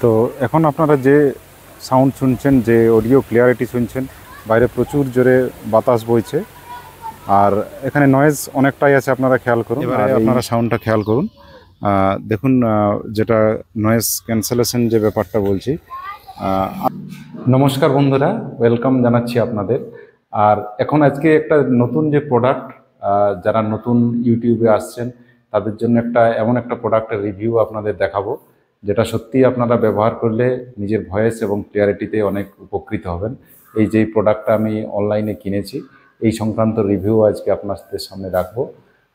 তো এখন আপনারা যে সাউন্ড শুনছেন, যে অডিও ক্লিয়ারিটি শুনছেন, বাইরে প্রচুর জোরে বাতাস বইছে আর এখানে নয়েজ অনেকটাই আছে, আপনারা খেয়াল করুন। আর আপনারা সাউন্ডটা খেয়াল করুন, দেখুন যেটা নয়েজ ক্যান্সেলেশন যে ব্যাপারটা বলছি। নমস্কার বন্ধুরা, ওয়েলকাম জানাচ্ছি আপনাদের। আর এখন আজকে একটা নতুন যে প্রোডাক্ট, যারা নতুন ইউটিউবে আসছেন তাদের জন্য এমন একটা প্রোডাক্টের রিভিউ আপনাদের দেখাবো, যেটা সত্যি আপনারা ব্যবহার করলে নিজের ভয়েস এবং ক্লিয়ারিটিতে অনেক উপকৃত হবেন। এই যে প্রোডাক্টটা আমি অনলাইনে কিনেছি, এই সংক্রান্ত রিভিউ আজকে আপনাদের সামনে রাখবো।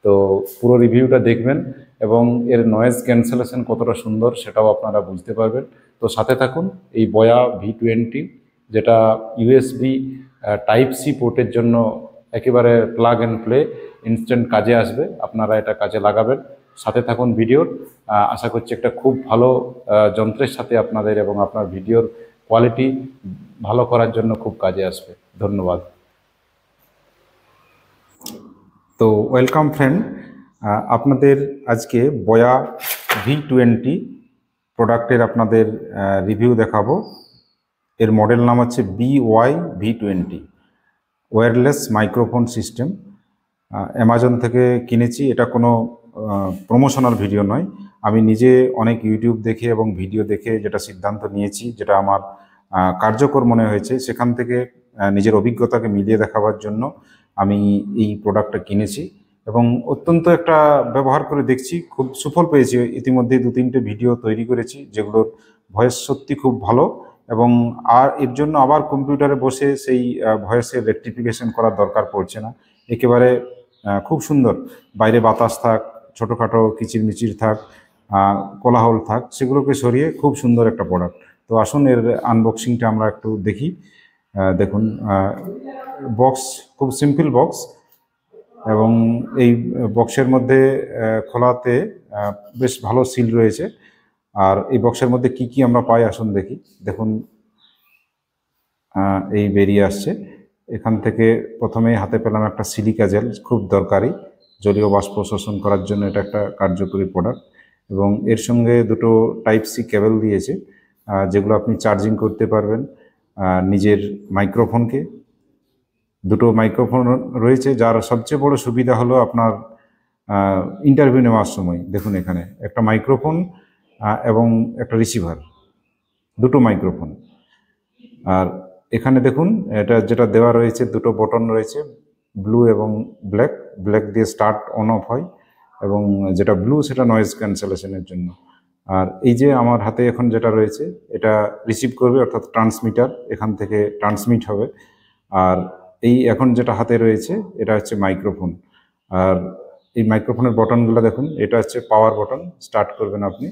তো পুরো রিভিউটা দেখবেন এবং এর নয়েজ ক্যান্সেলেশন কতটা সুন্দর সেটাও আপনারা বুঝতে পারবেন। তো সাথে থাকুন। এই বয়া V20, যেটা USB টাইপ সি পোর্টের জন্য একেবারে প্লাগ অ্যান্ড প্লে, ইনস্ট্যান্ট কাজে আসবে, আপনারা এটা কাজে লাগাবেন। সাথে থাকুন ভিডিওর। আশা করছি একটা খুব ভালো যন্ত্রের সাথে আপনাদের এবং আপনার ভিডিওর কোয়ালিটি ভালো করার জন্য খুব কাজে আসবে। ধন্যবাদ। তো ওয়েলকাম ফ্রেন্ড, আপনাদের আজকে বয়া V20 প্রোডাক্টের আপনাদের রিভিউ দেখাবো। এর মডেল নাম হচ্ছে BY-V20 wireless microphone system. Amazon থেকে কিনেছি। এটা কোনো প্রমোশনাল ভিডিও নয়, আমি নিজে অনেক ইউটিউব দেখে এবং ভিডিও দেখে যেটা সিদ্ধান্ত নিয়েছি, যেটা আমার কার্যকর মনে হয়েছে, সেখান থেকে নিজের অভিজ্ঞতাকে মিলিয়ে দেখাবার জন্য আমি এই প্রোডাক্টটা কিনেছি এবং অত্যন্ত একটা ব্যবহার করে দেখছি, খুব সুফল পেয়েছি। ইতিমধ্যে 2-3টে ভিডিও তৈরি করেছি যেগুলোর ভয়েস সত্যি খুব ভালো, এবং আর এর জন্য আবার কম্পিউটারে বসে সেই ভয়েসের রেকটিফিকেশন করার দরকার পড়ছে না। একেবারে খুব সুন্দর। বাইরে বাতাস থাক, ছোটোখাটো কিচিরমিচির থাক, কোলাহল থাক, সেগুলোকে সরিয়ে খুব সুন্দর একটা প্রোডাক্ট। তো আসুন এর আনবক্সিংটা আমরা একটু দেখি। দেখুন, বক্স খুব সিম্পল বক্স, এবং এই বক্সের মধ্যে খোলাতে বেশ ভালো সিল রয়েছে। আর এই বক্সের মধ্যে কি কি আমরা পাই আসুন দেখি। দেখুন, এই বেরিয়ে আসছে। এখান থেকে প্রথমেই হাতে পেলাম একটা সিলিকা জেল, খুব দরকারি জলীয় বাষ্প শোষণ করার জন্য এটা একটা কার্যকরী প্রোডাক্ট। এবং এর সঙ্গে দুটো টাইপ সি কেবল দিয়েছে, যেগুলো আপনি চার্জিং করতে পারবেন নিজের মাইক্রোফোনকে। দুটো মাইক্রোফোন রয়েছে, যার সবচেয়ে বড় সুবিধা হলো আপনার ইন্টারভিউ নেওয়ার সময়। দেখুন, এখানে একটা মাইক্রোফোন এবং একটা রিসিভার, দুটো মাইক্রোফোন। আর এখানে দেখুন, এটা যেটা দেওয়া রয়েছে, দুটো বটন রয়েছে, ব্লু এবং ব্ল্যাক। ব্ল্যাক দিয়ে স্টার্ট অন অফ হয়, এবং যেটা ব্লু সেটা নয়েজ ক্যান্সেলেশনের জন্য। আর এই যে আমার হাতে এখন যেটা রয়েছে, এটা রিসিভ করবে, অর্থাৎ ট্রান্সমিটার, এখান থেকে ট্রান্সমিট হবে। আর এই এখন যেটা হাতে রয়েছে এটা হচ্ছে মাইক্রোফোন। আর এই মাইক্রোফোনের বটনগুলো দেখুন, এটা হচ্ছে পাওয়ার বটন, স্টার্ট করবেন আপনি।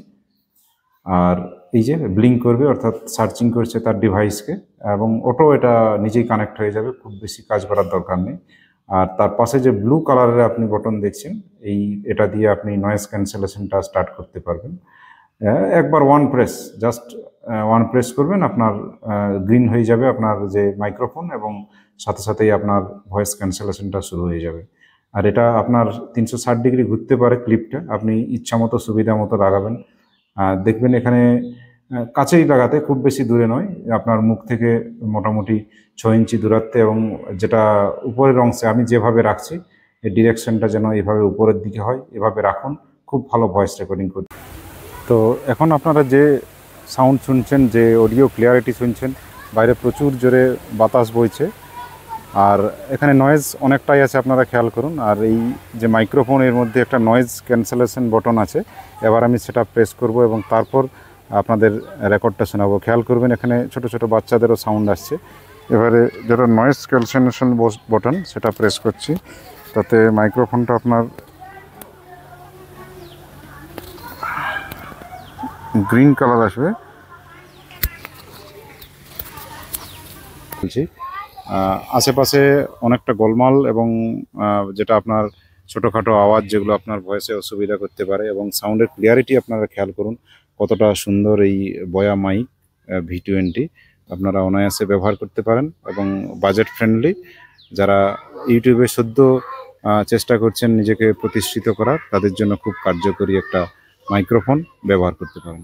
আর এই যে ব্লিঙ্ক করবে, অর্থাৎ সার্চিং করছে তার ডিভাইসকে, এবং অটো এটা নিজেই কানেক্ট হয়ে যাবে, খুব বেশি কাজ করার দরকার নেই। আর তার পাশে যে ব্লু কালারের আপনি বটন দেখছেন, এটা দিয়ে আপনি নয়েজ ক্যান্সেলেশনটা স্টার্ট করতে পারবেন। একবার জাস্ট ওয়ান প্রেস করবেন, আপনার গ্রিন হয়ে যাবে আপনার যে মাইক্রোফোন, এবং সাথে সাথেই আপনার ভয়েস ক্যান্সেলেশনটা শুরু হয়ে যাবে। আর এটা আপনার 360 ডিগ্রি ঘুরতে পারে ক্লিপটা, আপনি ইচ্ছা মতো সুবিধা মতো লাগাবেন। দেখবেন এখানে কাছেই লাগাতে, খুব বেশি দূরে নয়, আপনার মুখ থেকে মোটামুটি 6 ইঞ্চি দূরত্বে, এবং যেটা উপরের অংশে আমি যেভাবে রাখছি, এই ডিরেকশনটা যেন এইভাবে উপরের দিকে হয়, এভাবে রাখুন, খুব ভালো ভয়েস রেকর্ডিং করতে। তো এখন আপনারা যে সাউন্ড শুনছেন, যে অডিও ক্লিয়ারিটি শুনছেন, বাইরে প্রচুর জোরে বাতাস বইছে আর এখানে নয়েজ অনেকটাই আছে, আপনারা খেয়াল করুন। আর এই যে মাইক্রোফোন, এর মধ্যে একটা নয়েজ ক্যান্সেলেশন বটন আছে। এবার আমি সেটা প্রেস করব এবং তারপর আপনাদের রেকর্ডটা শোনাবো। খেয়াল করবেন, এখানে ছোট ছোট বাচ্চাদেরও সাউন্ড আসছে। এবারে যেটা নয়েজ ক্যান্সেলেশন বটন, সেটা প্রেস করছি, তাতে মাইক্রোফোনটা আপনার গ্রিন কালার আসবে। বলছি, আশেপাশে অনেকটা গোলমাল এবং যেটা আপনার ছোটোখাটো আওয়াজ, যেগুলো আপনার ভয়েসে অসুবিধা করতে পারে, এবং সাউন্ডের ক্লিয়ারিটি আপনারা খেয়াল করুন কতটা সুন্দর। এই বয়া মাইক V20 আপনারা অনায়াসে ব্যবহার করতে পারেন, এবং বাজেট ফ্রেন্ডলি। যারা ইউটিউবে সদ্য চেষ্টা করছেন নিজেকে প্রতিষ্ঠিত করার, তাদের জন্য খুব কার্যকরী একটা মাইক্রোফোন ব্যবহার করতে পারেন।